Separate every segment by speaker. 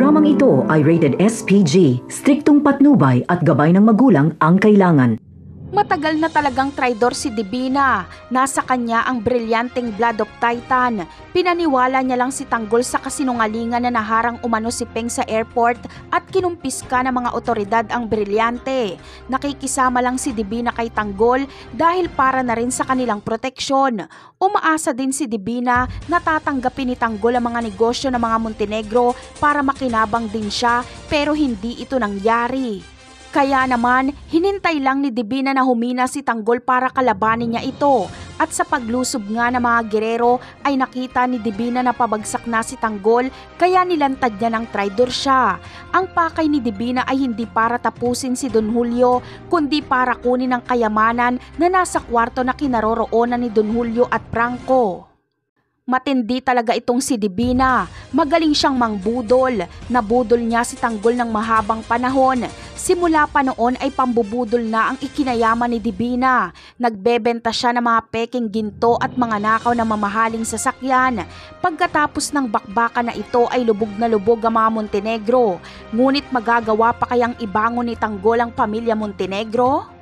Speaker 1: Programang ito ay rated SPG, striktong patnubay at gabay ng magulang ang kailangan.
Speaker 2: Matagal na talagang traidor si Divina. Nasa kanya ang brilyanteng Blood of Titan. Pinaniwala niya lang si Tanggol sa kasinungalingan na naharang umano si Peng sa airport at kinumpiska ng mga otoridad ang brilyante. Nakikisama lang si Divina kay Tanggol dahil para na rin sa kanilang proteksyon. Umaasa din si Divina na tatanggapin ni Tanggol ang mga negosyo ng mga Montenegro para makinabang din siya, pero hindi ito nangyari. Kaya naman, hinintay lang ni Divina na humina si Tanggol para kalabanin niya ito. At sa paglusob nga ng mga gerero ay nakita ni Divina na pabagsak na si Tanggol, kaya nilantad niya ng traidor siya. Ang pakay ni Divina ay hindi para tapusin si Don Julio, kundi para kunin ang kayamanan na nasa kwarto na kinaroroonan ni Don Julio at Franco. Matindi talaga itong si Divina. Magaling siyang mangbudol. Nabudol niya si Tanggol ng mahabang panahon. Simula pa noon ay pambubudol na ang ikinayaman ni Divina. Nagbebenta siya ng mga peking ginto at mga nakaw na mamahaling sasakyan. Pagkatapos ng bakbakan na ito ay lubog na lubog ang mga Montenegro. Ngunit magagawa pa kayang ibangon ni Tanggol ang pamilya Montenegro?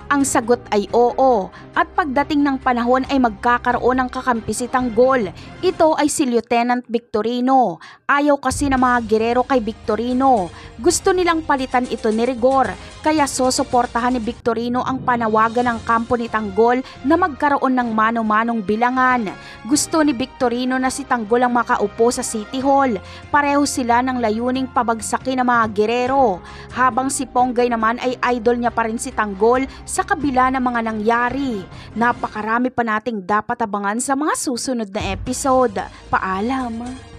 Speaker 2: Ang sagot ay oo, at pagdating ng panahon ay magkakaroon ng kakampi si Tanggol. Ito ay si Lieutenant Victorino. Ayaw kasi ng mga gerero kay Victorino. Gusto nilang palitan ito ni Rigor, kaya sosuportahan ni Victorino ang panawagan ng kampo ni Tanggol na magkaroon ng mano-manong bilangan. Gusto ni Victorino na si Tanggol ang makaupo sa City Hall. Pareho sila ng layuning pabagsakin ng mga gerero. Habang si Ponggay naman ay idol niya pa rin si Tanggol sa kabila ng mga nangyari. Napakarami pa nating dapat abangan sa mga susunod na episode. Paalam!